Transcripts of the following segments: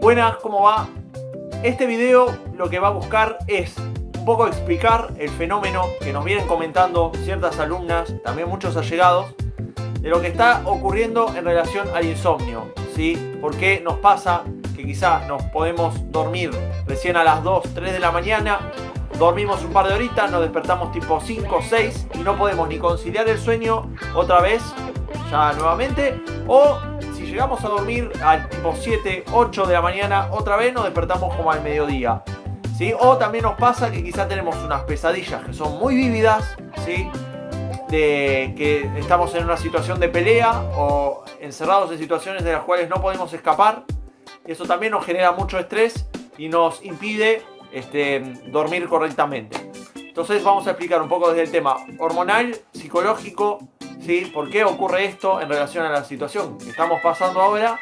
Buenas, ¿cómo va? Este video lo que va a buscar es un poco explicar el fenómeno que nos vienen comentando ciertas alumnas, también muchos allegados, de lo que está ocurriendo en relación al insomnio, ¿sí? ¿Por qué nos pasa que quizá nos podemos dormir recién a las 2, 3 de la mañana, dormimos un par de horitas, nos despertamos tipo 5, 6 y no podemos ni conciliar el sueño otra vez, ya nuevamente, o si llegamos a dormir al tipo 7, 8 de la mañana, otra vez nos despertamos como al mediodía, ¿sí? O también nos pasa que quizá tenemos unas pesadillas que son muy vívidas, ¿sí? De que estamos en una situación de pelea o encerrados en situaciones de las cuales no podemos escapar. Eso también nos genera mucho estrés y nos impide dormir correctamente. Entonces vamos a explicar un poco desde el tema hormonal, psicológico, ¿sí? ¿Por qué ocurre esto en relación a la situación que estamos pasando ahora?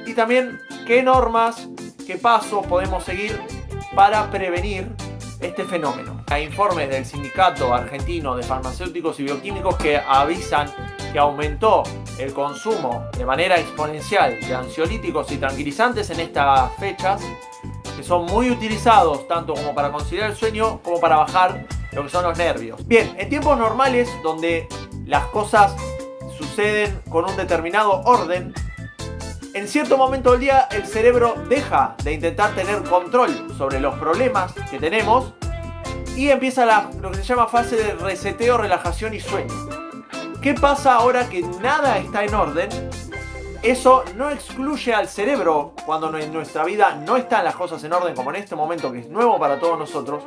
Y también qué normas, qué pasos podemos seguir para prevenir este fenómeno. Hay informes del Sindicato Argentino de Farmacéuticos y Bioquímicos que avisan que aumentó el consumo de manera exponencial de ansiolíticos y tranquilizantes en estas fechas, que son muy utilizados tanto como para conciliar el sueño como para bajar lo que son los nervios. Bien, en tiempos normales donde las cosas suceden con un determinado orden, en cierto momento del día el cerebro deja de intentar tener control sobre los problemas que tenemos y empieza lo que se llama fase de reseteo, relajación y sueño. ¿Qué pasa ahora que nada está en orden? Eso no excluye al cerebro cuando en nuestra vida no están las cosas en orden, como en este momento que es nuevo para todos nosotros.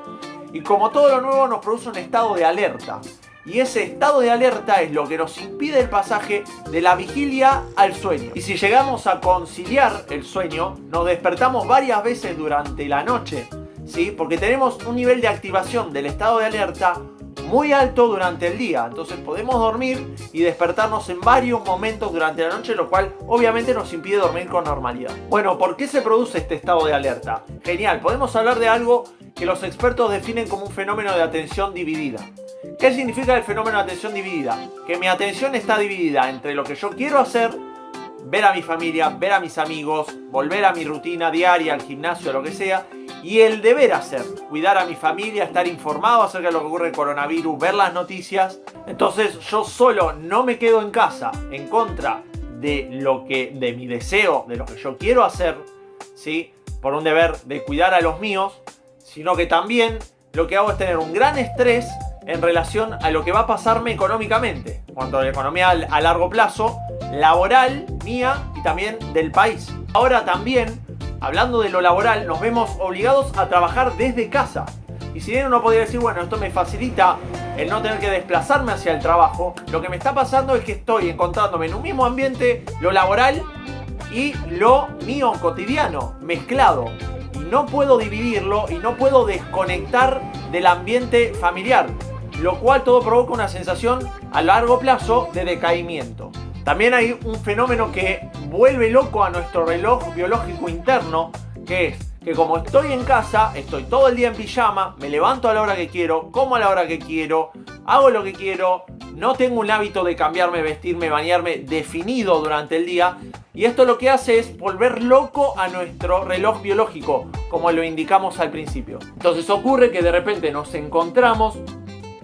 Y como todo lo nuevo nos produce un estado de alerta. Y ese estado de alerta es lo que nos impide el pasaje de la vigilia al sueño. Y si llegamos a conciliar el sueño, nos despertamos varias veces durante la noche, ¿sí? Porque tenemos un nivel de activación del estado de alerta muy alto durante el día. Entonces podemos dormir y despertarnos en varios momentos durante la noche, lo cual obviamente nos impide dormir con normalidad. Bueno, ¿por qué se produce este estado de alerta? Genial, podemos hablar de algo que los expertos definen como un fenómeno de atención dividida. ¿Qué significa el fenómeno de atención dividida? Que mi atención está dividida entre lo que yo quiero hacer, ver a mi familia, ver a mis amigos, volver a mi rutina diaria, al gimnasio, lo que sea, y el deber hacer, cuidar a mi familia, estar informado acerca de lo que ocurre con el coronavirus, ver las noticias. Entonces yo solo no me quedo en casa en contra de mi deseo, de lo que yo quiero hacer, ¿sí? Por un deber de cuidar a los míos, sino que también lo que hago es tener un gran estrés en relación a lo que va a pasarme económicamente, cuanto a la economía a largo plazo, laboral, mía y también del país. Ahora también, hablando de lo laboral, nos vemos obligados a trabajar desde casa. Y si bien uno podría decir, bueno, esto me facilita el no tener que desplazarme hacia el trabajo, lo que me está pasando es que estoy encontrándome en un mismo ambiente, lo laboral y lo mío cotidiano, mezclado. Y no puedo dividirlo y no puedo desconectar del ambiente familiar, lo cual todo provoca una sensación a largo plazo de decaimiento. También hay un fenómeno que vuelve loco a nuestro reloj biológico interno, que es que como estoy en casa, estoy todo el día en pijama, me levanto a la hora que quiero, como a la hora que quiero, hago lo que quiero, no tengo un hábito de cambiarme, vestirme, bañarme definido durante el día, y esto lo que hace es volver loco a nuestro reloj biológico, como lo indicamos al principio. Entonces ocurre que de repente nos encontramos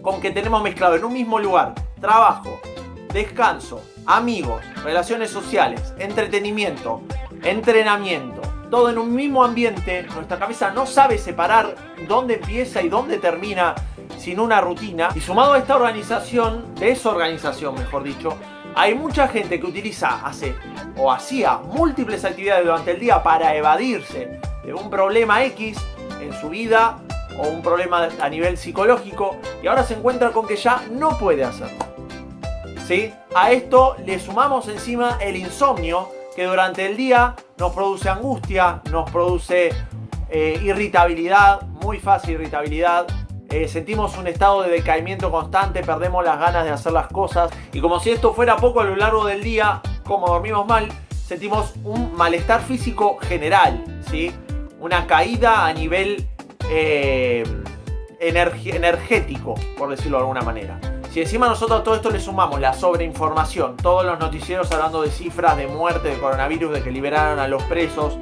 con que tenemos mezclado en un mismo lugar trabajo, descanso, amigos, relaciones sociales, entretenimiento, entrenamiento, todo en un mismo ambiente. Nuestra cabeza no sabe separar dónde empieza y dónde termina sin una rutina. Y sumado a esta desorganización, mejor dicho, hay mucha gente que hacía múltiples actividades durante el día para evadirse de un problema X en su vida o un problema a nivel psicológico y ahora se encuentra con que ya no puede hacerlo, ¿sí? A esto le sumamos encima el insomnio, que durante el día nos produce angustia, nos produce irritabilidad, muy fácil irritabilidad, sentimos un estado de decaimiento constante, perdemos las ganas de hacer las cosas y como si esto fuera poco, a lo largo del día, como dormimos mal, sentimos un malestar físico general, ¿sí? Una caída a nivel energético, por decirlo de alguna manera. Si encima nosotros a todo esto le sumamos la sobreinformación, todos los noticieros hablando de cifras de muerte, de coronavirus, de que liberaron a los presos,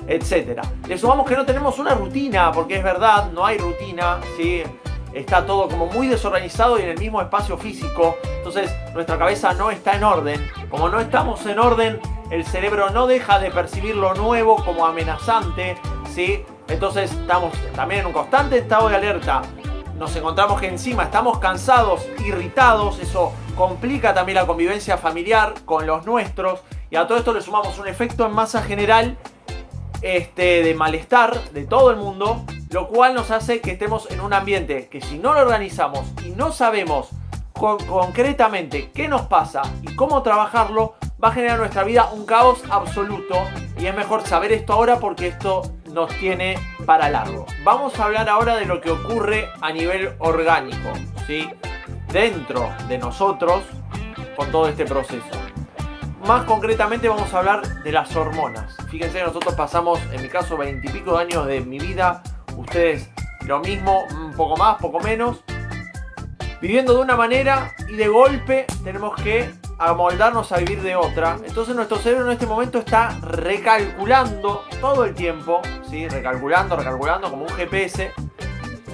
etc. Le sumamos que no tenemos una rutina, porque es verdad, no hay rutina, ¿sí? Está todo como muy desorganizado y en el mismo espacio físico. Entonces nuestra cabeza no está en orden. Como no estamos en orden, el cerebro no deja de percibir lo nuevo como amenazante, ¿sí? Entonces estamos también en un constante estado de alerta. Nos encontramos que encima estamos cansados, irritados. Eso complica también la convivencia familiar con los nuestros. Y a todo esto le sumamos un efecto en masa general de malestar de todo el mundo, lo cual nos hace que estemos en un ambiente que, si no lo organizamos y no sabemos concretamente qué nos pasa y cómo trabajarlo, va a generar en nuestra vida un caos absoluto. Y es mejor saber esto ahora, porque esto nos tiene para largo. Vamos a hablar ahora de lo que ocurre a nivel orgánico, ¿sí? Dentro de nosotros con todo este proceso. Más concretamente vamos a hablar de las hormonas. Fíjense que nosotros pasamos, en mi caso, 20 y pico de años de mi vida. Ustedes lo mismo, un poco más, poco menos. Viviendo de una manera y de golpe tenemos que amoldarnos a vivir de otra. Entonces nuestro cerebro en este momento está recalculando todo el tiempo, ¿sí? Recalculando como un GPS.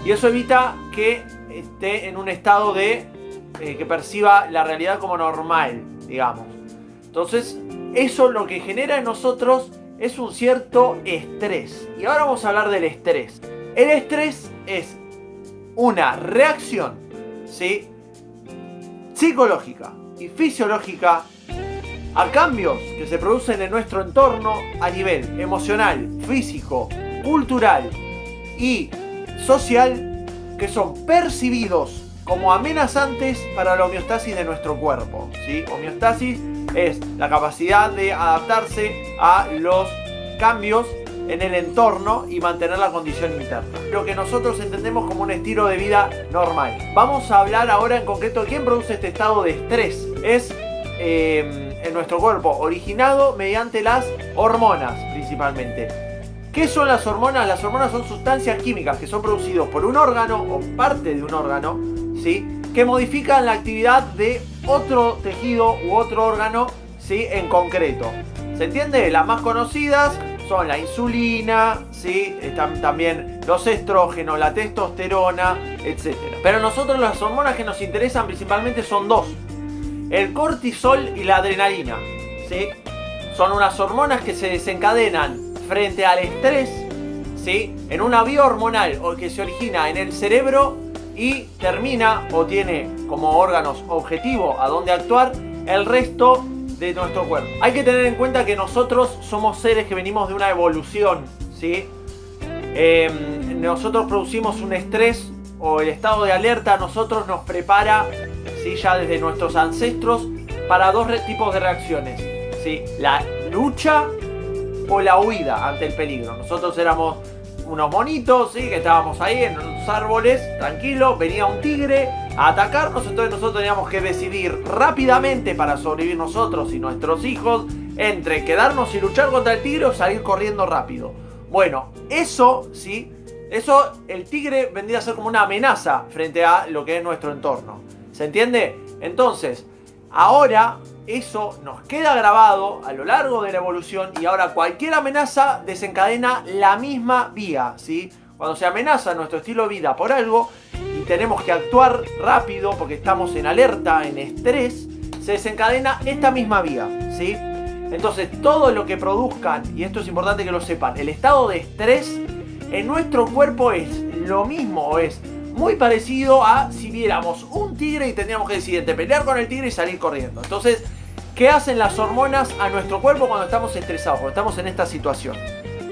Y eso evita que esté en un estado de que perciba la realidad como normal, digamos. Entonces, eso lo que genera en nosotros es un cierto estrés. Y ahora vamos a hablar del estrés. El estrés es una reacción, ¿sí?, psicológica y fisiológica a cambios que se producen en nuestro entorno a nivel emocional, físico, cultural y social, que son percibidos como amenazantes para la homeostasis de nuestro cuerpo, ¿sí? Homeostasis es la capacidad de adaptarse a los cambios en el entorno y mantener la condición interna. Lo que nosotros entendemos como un estilo de vida normal. Vamos a hablar ahora en concreto de quién produce este estado de estrés. Es en nuestro cuerpo, originado mediante las hormonas principalmente. ¿Qué son las hormonas? Las hormonas son sustancias químicas que son producidas por un órgano o parte de un órgano, ¿sí?, que modifican la actividad de otro tejido u otro órgano, ¿sí?, en concreto. ¿Se entiende? Las más conocidas son la insulina, ¿sí?, están también los estrógenos, la testosterona, etc. Pero nosotros las hormonas que nos interesan principalmente son dos: el cortisol y la adrenalina, ¿sí? Son unas hormonas que se desencadenan frente al estrés, ¿sí?, en una vía hormonal o que se origina en el cerebro y termina o tiene como órganos objetivo a dónde actuar el resto de nuestro cuerpo. Hay que tener en cuenta que nosotros somos seres que venimos de una evolución, ¿sí? Nosotros producimos un estrés, o el estado de alerta a nosotros nos prepara, ¿sí?, ya desde nuestros ancestros, para dos tipos de reacciones, ¿sí? La lucha o la huida ante el peligro. Nosotros éramos unos monitos, ¿sí?, que estábamos ahí en unos árboles, tranquilos, venía un tigre a atacarnos, entonces nosotros teníamos que decidir rápidamente, para sobrevivir nosotros y nuestros hijos, entre quedarnos y luchar contra el tigre o salir corriendo rápido. Bueno, eso, ¿sí?, eso, el tigre vendría a ser como una amenaza frente a lo que es nuestro entorno. ¿Se entiende? Entonces, ahora eso nos queda grabado a lo largo de la evolución, y ahora cualquier amenaza desencadena la misma vía, ¿sí? Cuando se amenaza nuestro estilo de vida por algo y tenemos que actuar rápido porque estamos en alerta, en estrés, se desencadena esta misma vía, ¿sí? Entonces, todo lo que produzcan, y esto es importante que lo sepan, el estado de estrés en nuestro cuerpo es lo mismo, o es muy parecido a si viéramos un tigre y tendríamos que decidir entre pelear con el tigre y salir corriendo. Entonces, ¿qué hacen las hormonas a nuestro cuerpo cuando estamos estresados, cuando estamos en esta situación?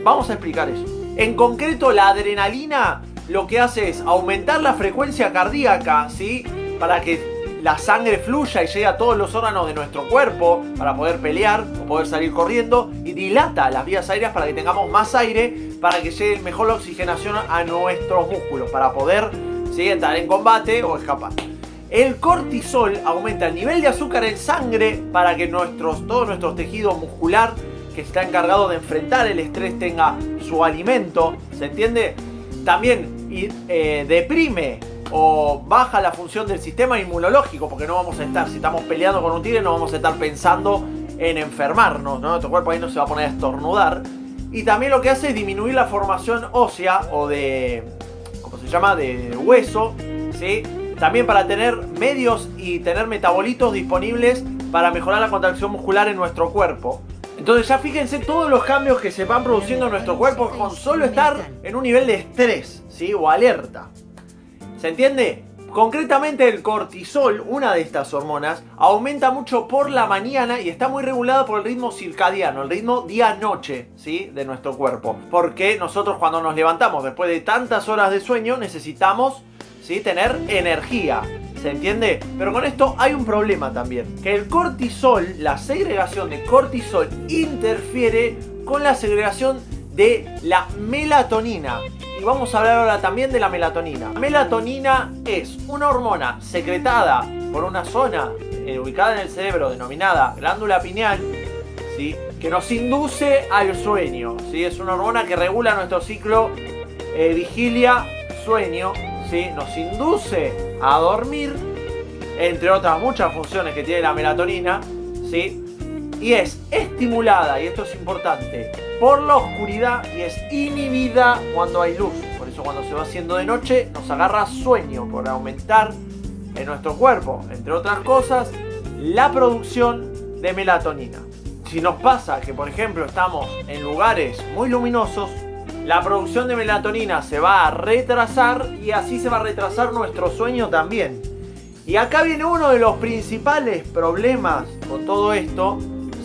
Vamos a explicar eso. En concreto, la adrenalina lo que hace es aumentar la frecuencia cardíaca, ¿sí?, para que la sangre fluya y llegue a todos los órganos de nuestro cuerpo para poder pelear o poder salir corriendo, y dilata las vías aéreas para que tengamos más aire, para que llegue mejor la oxigenación a nuestros músculos, para poder, ¿sí?, entrar en combate o escapar. El cortisol aumenta el nivel de azúcar en sangre para que todo nuestro tejido muscular, que está encargado de enfrentar el estrés, tenga su alimento. ¿Se entiende? También deprime o baja la función del sistema inmunológico, porque no vamos a estar, si estamos peleando con un tigre, no vamos a estar pensando en enfermarnos, ¿no? Nuestro cuerpo ahí no se va a poner a estornudar. Y también lo que hace es disminuir la formación ósea o de, ¿cómo se llama?, de hueso, ¿sí? También para tener medios y tener metabolitos disponibles para mejorar la contracción muscular en nuestro cuerpo. Entonces ya fíjense todos los cambios que se van produciendo en nuestro cuerpo con solo estar en un nivel de estrés, ¿sí? O alerta. ¿Se entiende? Concretamente el cortisol, una de estas hormonas, aumenta mucho por la mañana y está muy regulada por el ritmo circadiano, el ritmo día-noche, ¿sí?, de nuestro cuerpo. Porque nosotros cuando nos levantamos después de tantas horas de sueño necesitamos, ¿sí?, tener energía. ¿Se entiende? Pero con esto hay un problema también. Que el cortisol, la segregación de cortisol, interfiere con la segregación de la melatonina. Y vamos a hablar ahora también de la melatonina. La melatonina es una hormona secretada por una zona ubicada en el cerebro denominada glándula pineal, ¿sí?, que nos induce al sueño, ¿sí? Es una hormona que regula nuestro ciclo vigilia-sueño, ¿sí? Nos induce a dormir, entre otras muchas funciones que tiene la melatonina, ¿sí? Y es estimulada, y esto es importante, por la oscuridad y es inhibida cuando hay luz. Por eso cuando se va haciendo de noche nos agarra sueño por aumentar en nuestro cuerpo, entre otras cosas, la producción de melatonina. Si nos pasa que, por ejemplo, estamos en lugares muy luminosos, la producción de melatonina se va a retrasar y así se va a retrasar nuestro sueño también. Y acá viene uno de los principales problemas con todo esto,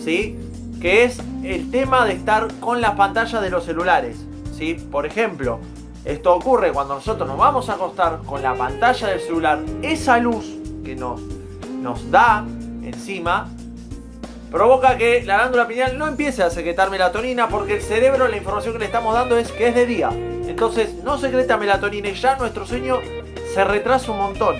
¿sí?, que es el tema de estar con las pantallas de los celulares, ¿sí? Por ejemplo, esto ocurre cuando nosotros nos vamos a acostar con la pantalla del celular. Esa luz que nos da encima provoca que la glándula pineal no empiece a secretar melatonina, porque el cerebro, la información que le estamos dando es que es de día. Entonces no secreta melatonina y ya nuestro sueño se retrasa un montón.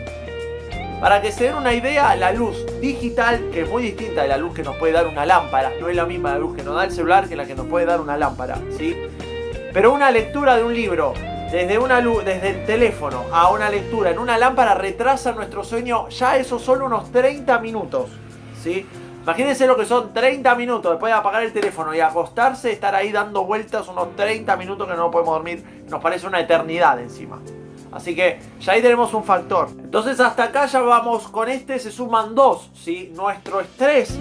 Para que se den una idea, la luz digital, que es muy distinta de la luz que nos puede dar una lámpara, no es la misma la luz que nos da el celular que la que nos puede dar una lámpara, ¿sí? Pero una lectura de un libro, desde el teléfono a una lectura en una lámpara, retrasa nuestro sueño ya eso solo unos 30 minutos, ¿sí? Imagínense lo que son 30 minutos después de apagar el teléfono y acostarse, estar ahí dando vueltas unos 30 minutos que no podemos dormir, nos parece una eternidad encima. Así que ya ahí tenemos un factor. Entonces hasta acá ya vamos, con este se suman dos, ¿sí? Nuestro estrés.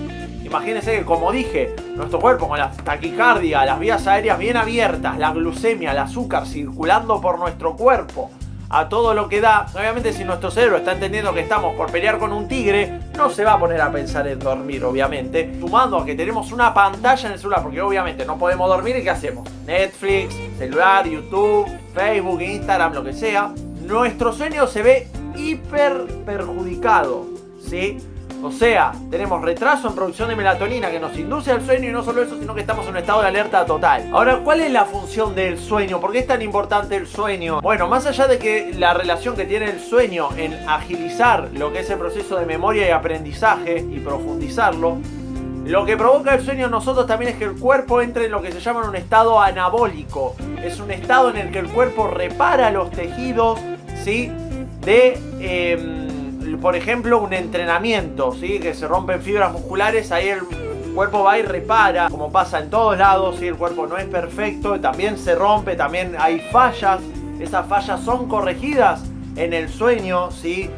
Imagínense que, como dije, nuestro cuerpo con la taquicardia, las vías aéreas bien abiertas, la glucemia, el azúcar circulando por nuestro cuerpo a todo lo que da. Obviamente si nuestro cerebro está entendiendo que estamos por pelear con un tigre, no se va a poner a pensar en dormir, obviamente. Sumando a que tenemos una pantalla en el celular, porque obviamente no podemos dormir, ¿y qué hacemos? Netflix, celular, YouTube, Facebook, Instagram, lo que sea. Nuestro sueño se ve hiper perjudicado, ¿sí? O sea, tenemos retraso en producción de melatonina que nos induce al sueño, y no solo eso, sino que estamos en un estado de alerta total. Ahora, ¿cuál es la función del sueño? ¿Por qué es tan importante el sueño? Bueno, más allá de que la relación que tiene el sueño en agilizar lo que es el proceso de memoria y aprendizaje y profundizarlo, lo que provoca el sueño en nosotros también es que el cuerpo entre en lo que se llama un estado anabólico. Es un estado en el que el cuerpo repara los tejidos, ¿sí? Por ejemplo, un entrenamiento, ¿sí? Que se rompen fibras musculares, ahí el cuerpo va y repara, como pasa en todos lados, ¿sí? El cuerpo no es perfecto, también se rompe, también hay fallas. Esas fallas son corregidas en el sueño, ¿sí?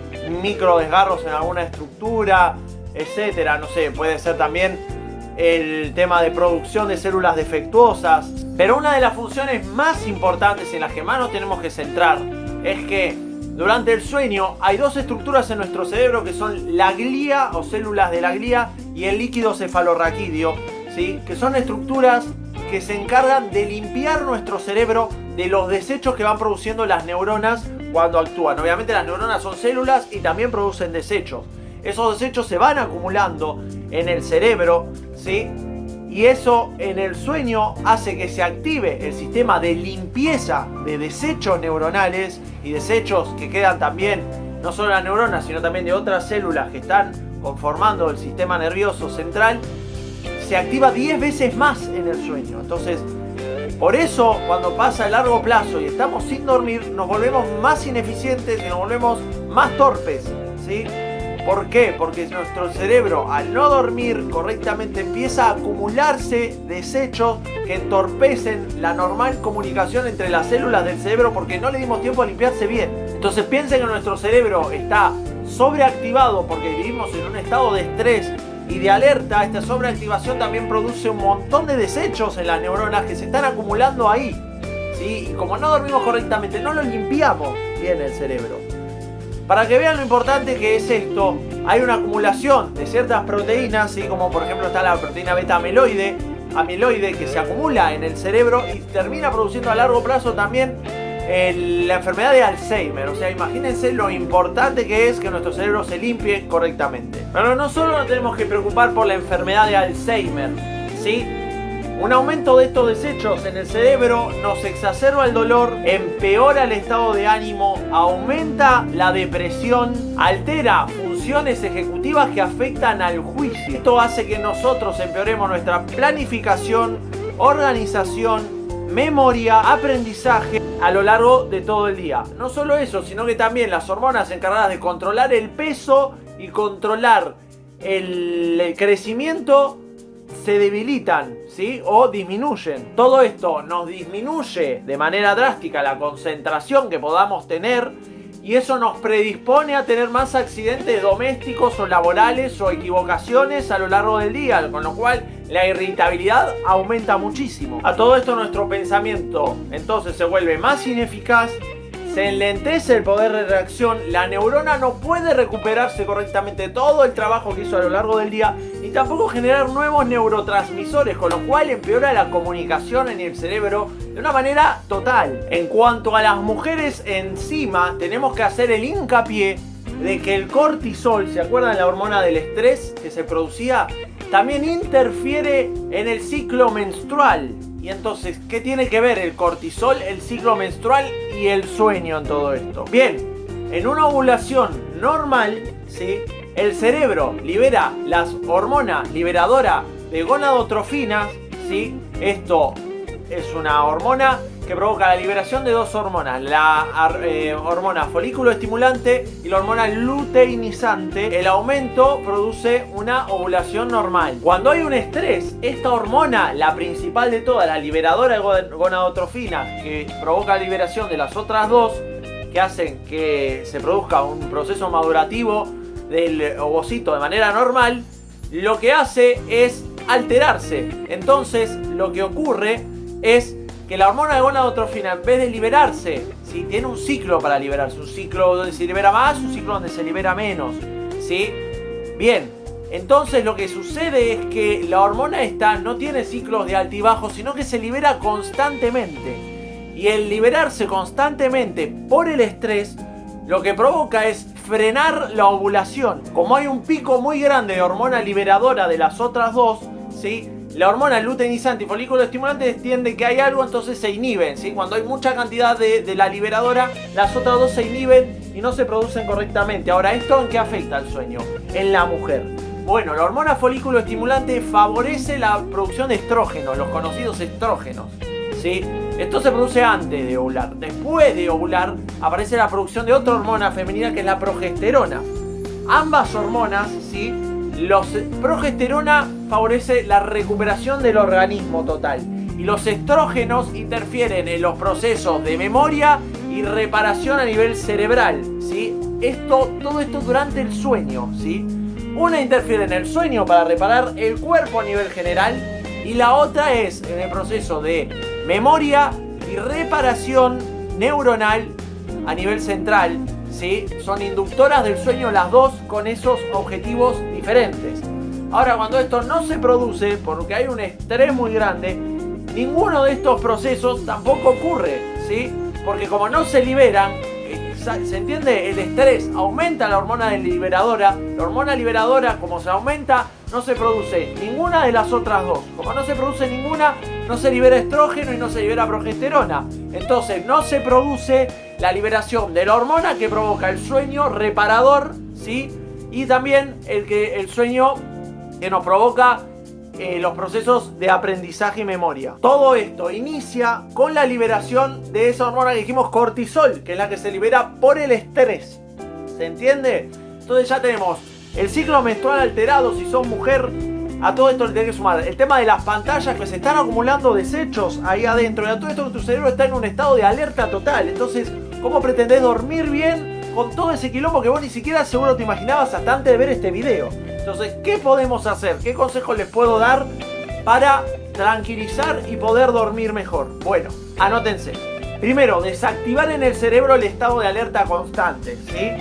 Micro desgarros en alguna estructura, etcétera. No sé, puede ser también el tema de producción de células defectuosas. Pero una de las funciones más importantes en las que más nos tenemos que centrar es que durante el sueño hay dos estructuras en nuestro cerebro que son la glía o células de la glía y el líquido cefalorraquídeo, ¿sí? Que son estructuras que se encargan de limpiar nuestro cerebro de los desechos que van produciendo las neuronas cuando actúan. Obviamente las neuronas son células y también producen desechos. Esos desechos se van acumulando en el cerebro, ¿sí? Y eso en el sueño hace que se active el sistema de limpieza de desechos neuronales y desechos que quedan también, no solo de las neuronas, sino también de otras células que están conformando el sistema nervioso central. Se activa 10 veces más en el sueño. Entonces, por eso cuando pasa a largo plazo y estamos sin dormir, nos volvemos más ineficientes y nos volvemos más torpes, ¿sí? ¿Por qué? Porque nuestro cerebro, al no dormir correctamente, empieza a acumularse desechos que entorpecen la normal comunicación entre las células del cerebro porque no le dimos tiempo a limpiarse bien. Entonces piensen que nuestro cerebro está sobreactivado porque vivimos en un estado de estrés y de alerta. Esta sobreactivación también produce un montón de desechos en las neuronas que se están acumulando ahí, ¿sí? Y como no dormimos correctamente, no lo limpiamos bien el cerebro. Para que vean lo importante que es esto, hay una acumulación de ciertas proteínas, ¿sí? Como por ejemplo está la proteína beta amiloide que se acumula en el cerebro y termina produciendo a largo plazo también la enfermedad de Alzheimer. O sea, imagínense lo importante que es que nuestro cerebro se limpie correctamente. Pero no solo nos tenemos que preocupar por la enfermedad de Alzheimer, ¿sí? Un aumento de estos desechos en el cerebro nos exacerba el dolor, empeora el estado de ánimo, aumenta la depresión, altera funciones ejecutivas que afectan al juicio. Esto hace que nosotros empeoremos nuestra planificación, organización, memoria, aprendizaje a lo largo de todo el día. No solo eso, sino que también las hormonas encargadas de controlar el peso y controlar el crecimiento se debilitan, ¿sí? O disminuyen. Todo esto nos disminuye de manera drástica la concentración que podamos tener y eso nos predispone a tener más accidentes domésticos o laborales o equivocaciones a lo largo del día, con lo cual la irritabilidad aumenta muchísimo. A todo esto nuestro pensamiento entonces se vuelve más ineficaz, se enlentece el poder de reacción, la neurona no puede recuperarse correctamente de todo el trabajo que hizo a lo largo del día y tampoco generar nuevos neurotransmisores, con lo cual empeora la comunicación en el cerebro de una manera total. En cuanto a las mujeres encima, tenemos que hacer el hincapié de que el cortisol, ¿se acuerdan la hormona del estrés que se producía? También interfiere en el ciclo menstrual. Y entonces, ¿qué tiene que ver el cortisol, el ciclo menstrual y el sueño en todo esto? Bien, en una ovulación normal, ¿sí? El cerebro libera las hormonas liberadoras de gonadotrofinas, ¿sí? Esto es una hormona que provoca la liberación de dos hormonas, la hormona folículo estimulante y la hormona luteinizante. El aumento produce una ovulación normal. Cuando hay un estrés, esta hormona, la principal de todas, la liberadora de gonadotrofinas, que provoca la liberación de las otras dos, que hacen que se produzca un proceso madurativo del ovocito de manera normal, lo que hace es alterarse. Entonces, lo que ocurre es que la hormona de gonadotrofina, en vez de liberarse, ¿sí? Tiene un ciclo para liberarse, un ciclo donde se libera más, un ciclo donde se libera menos, ¿sí? Bien, entonces lo que sucede es que la hormona esta no tiene ciclos de altibajos, sino que se libera constantemente. Y el liberarse constantemente por el estrés, lo que provoca es frenar la ovulación. Como hay un pico muy grande de hormona liberadora de las otras dos, ¿sí? La hormona luteinizante y folículo estimulante entiende que hay algo, entonces se inhiben, ¿sí? Cuando hay mucha cantidad de la liberadora, las otras dos se inhiben y no se producen correctamente. Ahora, ¿esto en qué afecta al sueño? En la mujer. Bueno, la hormona folículo estimulante favorece la producción de estrógenos, los conocidos estrógenos, ¿sí? Esto se produce antes de ovular. Después de ovular aparece la producción de otra hormona femenina que es la progesterona. Ambas hormonas, ¿sí? Progesterona favorece la recuperación del organismo total y los estrógenos interfieren en los procesos de memoria y reparación a nivel cerebral, ¿sí? Todo esto durante el sueño, ¿sí? Una interfiere en el sueño para reparar el cuerpo a nivel general y la otra es en el proceso de memoria y reparación neuronal a nivel central, ¿sí? Son inductoras del sueño las dos con esos objetivos diferentes. Ahora, cuando esto no se produce porque hay un estrés muy grande, ninguno de estos procesos tampoco ocurre, ¿sí? Porque como no se liberan, ¿se entiende? El estrés aumenta la hormona liberadora. La hormona liberadora, como se aumenta, no se produce ninguna de las otras dos. Como no se produce ninguna, no se libera estrógeno y no se libera progesterona. Entonces no se produce la liberación de la hormona que provoca el sueño reparador, ¿sí? Y también el sueño que nos provoca los procesos de aprendizaje y memoria. Todo esto inicia con la liberación de esa hormona que dijimos cortisol, que es la que se libera por el estrés. ¿Se entiende? Entonces ya tenemos El ciclo menstrual alterado, si sos mujer, a todo esto le tenés que sumar el tema de las pantallas, que se están acumulando desechos ahí adentro, y a todo esto que tu cerebro está en un estado de alerta total. Entonces, ¿cómo pretendés dormir bien con todo ese quilombo que vos ni siquiera seguro te imaginabas hasta antes de ver este video? Entonces, ¿qué podemos hacer? ¿Qué consejos les puedo dar para tranquilizar y poder dormir mejor? Bueno, anótense. Primero, desactivar en el cerebro el estado de alerta constante, ¿sí?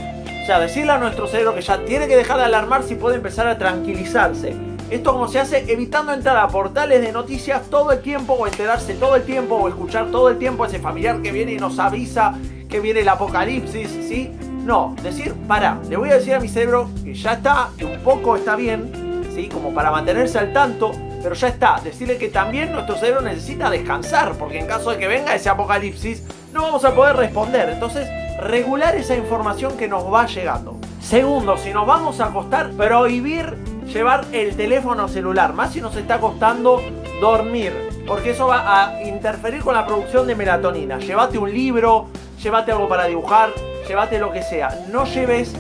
O sea, decirle a nuestro cerebro que ya tiene que dejar de alarmarse y puede empezar a tranquilizarse. Esto como se hace evitando entrar a portales de noticias todo el tiempo, o enterarse todo el tiempo, o escuchar todo el tiempo a ese familiar que viene y nos avisa que viene el apocalipsis, ¿sí? No, decir, pará, le voy a decir a mi cerebro que ya está, que un poco está bien, ¿sí? Como para mantenerse al tanto, pero ya está. Decirle que también nuestro cerebro necesita descansar, porque en caso de que venga ese apocalipsis, no vamos a poder responder. Entonces, regular esa información que nos va llegando. Segundo, si nos vamos a acostar, prohibir llevar el teléfono celular, más si nos está costando dormir, porque eso va a interferir con la producción de melatonina. Llévate un libro, llévate algo para dibujar, llévate lo que sea. No lleves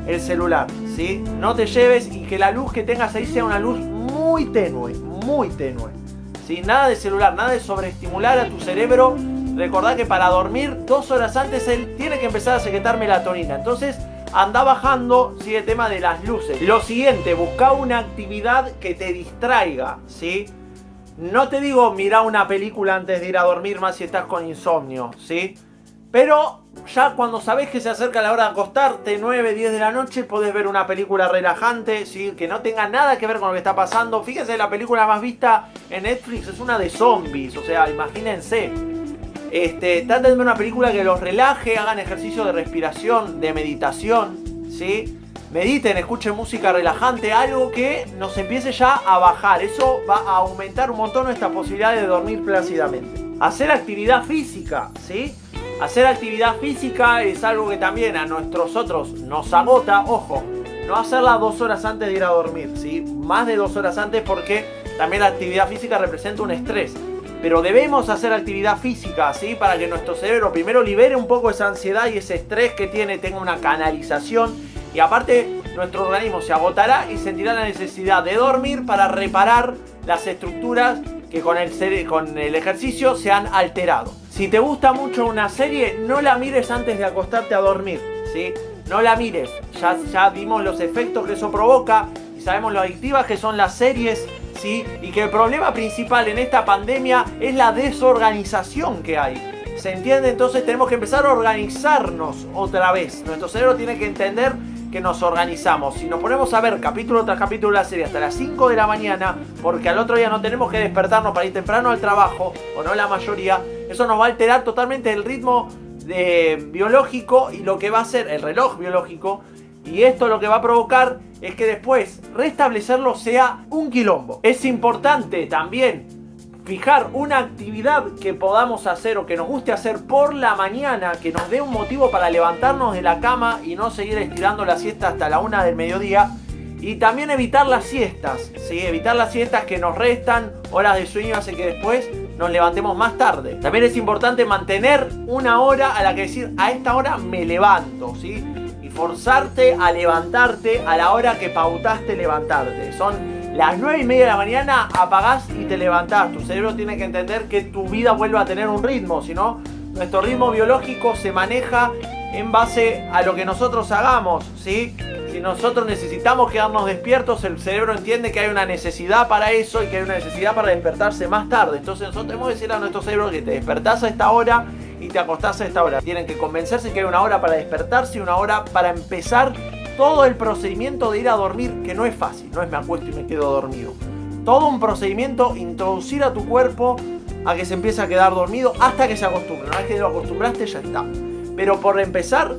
el celular, ¿sí? No te lleves, y que la luz que tengas ahí sea una luz muy tenue, ¿sí? Nada de celular, nada de sobreestimular a tu cerebro. Recordá que para dormir 2 horas antes él tiene que empezar a secretar melatonina. Entonces, anda bajando, ¿sí? El tema de las luces. Lo siguiente, busca una actividad que te distraiga, ¿sí? No te digo mira una película antes de ir a dormir, más si estás con insomnio, ¿sí? Pero ya cuando sabes que se acerca la hora de acostarte, 9, 10 de la noche, podés ver una película relajante, ¿sí? Que no tenga nada que ver con lo que está pasando. Fíjense, la película más vista en Netflix es una de zombies, o sea, imagínense. Traten de ver una película que los relaje, hagan ejercicio de respiración, de meditación, ¿sí? Mediten, escuchen música relajante, algo que nos empiece ya a bajar. Eso va a aumentar un montón nuestra posibilidad de dormir plácidamente. Hacer actividad física, ¿sí? Hacer actividad física es algo que también a nosotros nos agota. Ojo, no hacerla 2 horas antes de ir a dormir, ¿sí? Más de 2 horas antes, porque también la actividad física representa un estrés. Pero debemos hacer actividad física, ¿sí? Para que nuestro cerebro primero libere un poco esa ansiedad y ese estrés que tiene, tenga una canalización. Y aparte, nuestro organismo se agotará y sentirá la necesidad de dormir para reparar las estructuras que con el ejercicio se han alterado. Si te gusta mucho una serie, no la mires antes de acostarte a dormir, ¿sí? No la mires. Ya vimos los efectos que eso provoca y sabemos lo adictivas que son las series, ¿sí? Y que el problema principal en esta pandemia es la desorganización que hay. ¿Se entiende? Entonces tenemos que empezar a organizarnos otra vez. Nuestro cerebro tiene que entender que nos organizamos. Si nos ponemos a ver capítulo tras capítulo de la serie hasta las 5 de la mañana, porque al otro día no tenemos que despertarnos para ir temprano al trabajo, o no la mayoría, eso nos va a alterar totalmente el ritmo biológico y lo que va a hacer el reloj biológico. Y esto lo que va a provocar es que después restablecerlo sea un quilombo. Es importante también fijar una actividad que podamos hacer o que nos guste hacer por la mañana, que nos dé un motivo para levantarnos de la cama y no seguir estirando la siesta hasta la 1 del mediodía. Y también evitar las siestas, ¿sí? Evitar las siestas que nos restan horas de sueño, hace que después nos levantemos más tarde. También es importante mantener una hora a la que decir, a esta hora me levanto, ¿sí? Y forzarte a levantarte a la hora que pautaste levantarte. Son las 9:30 de la mañana, apagás y te levantás. Tu cerebro tiene que entender que tu vida vuelve a tener un ritmo, si no, nuestro ritmo biológico se maneja en base a lo que nosotros hagamos, ¿sí? Si nosotros necesitamos quedarnos despiertos, el cerebro entiende que hay una necesidad para eso y que hay una necesidad para despertarse más tarde. Entonces nosotros tenemos que decir a nuestro cerebro que te despertás a esta hora y te acostás a esta hora. Tienen que convencerse que hay una hora para despertarse y una hora para empezar todo el procedimiento de ir a dormir, que no es fácil, no es me acuesto y me quedo dormido. Todo un procedimiento, introducir a tu cuerpo a que se empiece a quedar dormido hasta que se acostumbre. Una vez que lo acostumbraste ya está. Pero por empezar,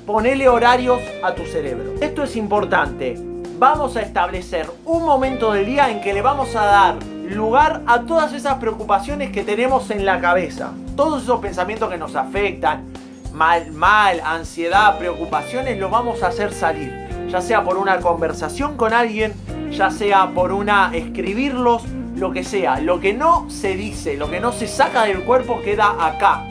ponele horarios a tu cerebro. Esto es importante. Vamos a establecer un momento del día en que le vamos a dar lugar a todas esas preocupaciones que tenemos en la cabeza. Todos esos pensamientos que nos afectan, mal, ansiedad, preocupaciones, los vamos a hacer salir. Ya sea por una conversación con alguien, ya sea por escribirlos, lo que sea. Lo que no se dice, lo que no se saca del cuerpo queda acá,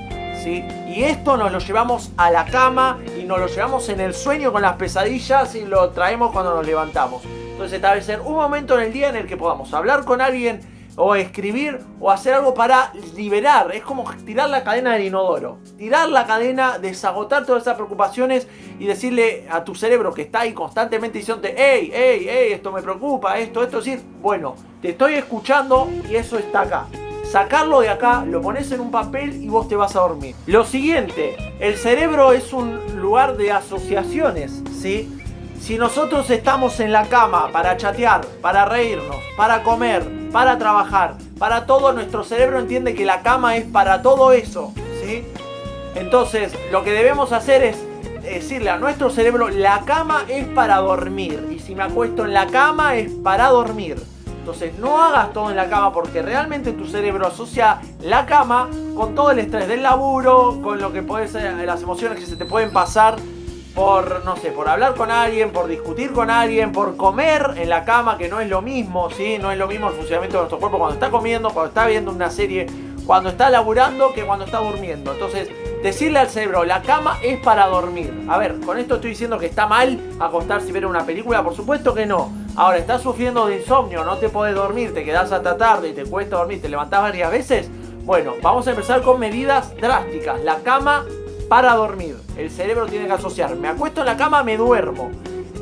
¿sí? Y esto nos lo llevamos a la cama y nos lo llevamos en el sueño con las pesadillas y lo traemos cuando nos levantamos. Entonces tal vez ser un momento en el día en el que podamos hablar con alguien o escribir o hacer algo para liberar. Es como tirar la cadena del inodoro, tirar la cadena, desagotar todas esas preocupaciones y decirle a tu cerebro que está ahí constantemente diciéndote hey, esto me preocupa, esto, decir, bueno, te estoy escuchando y eso está acá. Sacarlo de acá, lo pones en un papel y vos te vas a dormir. Lo siguiente, el cerebro es un lugar de asociaciones, ¿sí? Si nosotros estamos en la cama para chatear, para reírnos, para comer, para trabajar, para todo, nuestro cerebro entiende que la cama es para todo eso, ¿sí? Entonces, lo que debemos hacer es decirle a nuestro cerebro, la cama es para dormir. Y si me acuesto en la cama es para dormir. Entonces, no hagas todo en la cama porque realmente tu cerebro asocia la cama con todo el estrés del laburo, con lo que puede ser, las emociones que se te pueden pasar por, no sé, por hablar con alguien, por discutir con alguien, por comer en la cama, que no es lo mismo, ¿sí? No es lo mismo el funcionamiento de nuestro cuerpo cuando está comiendo, cuando está viendo una serie, cuando está laburando, que cuando está durmiendo. Entonces, decirle al cerebro, la cama es para dormir. A ver, con esto estoy diciendo que está mal acostarse y ver una película, por supuesto que no. Ahora, ¿estás sufriendo de insomnio? ¿No te podés dormir? ¿Te quedás hasta tarde y te cuesta dormir? ¿Te levantás varias veces? Bueno, vamos a empezar con medidas drásticas. La cama para dormir. El cerebro tiene que asociar. Me acuesto en la cama, me duermo.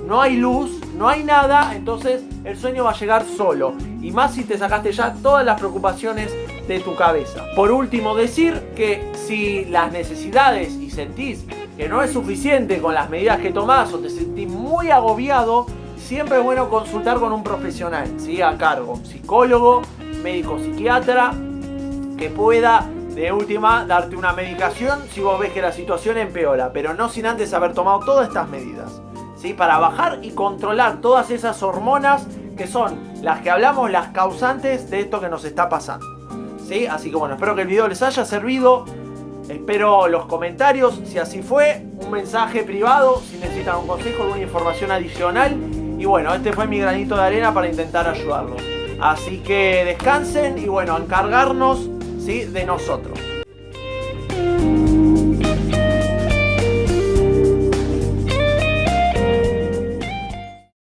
No hay luz, no hay nada, entonces el sueño va a llegar solo. Y más si te sacaste ya todas las preocupaciones de tu cabeza. Por último, decir que si las necesidades y sentís que no es suficiente con las medidas que tomás o te sentís muy agobiado, siempre es bueno consultar con un profesional, ¿sí? A cargo, psicólogo, médico psiquiatra, que pueda de última darte una medicación si vos ves que la situación empeora, pero no sin antes haber tomado todas estas medidas, ¿sí? Para bajar y controlar todas esas hormonas que son las que hablamos, las causantes de esto que nos está pasando, ¿sí? Así que bueno, espero que el video les haya servido. Espero los comentarios, si así fue, un mensaje privado, si necesitan un consejo, alguna información adicional. Y bueno, este fue mi granito de arena para intentar ayudarlos. Así que descansen y bueno, encargarnos, ¿sí? De nosotros.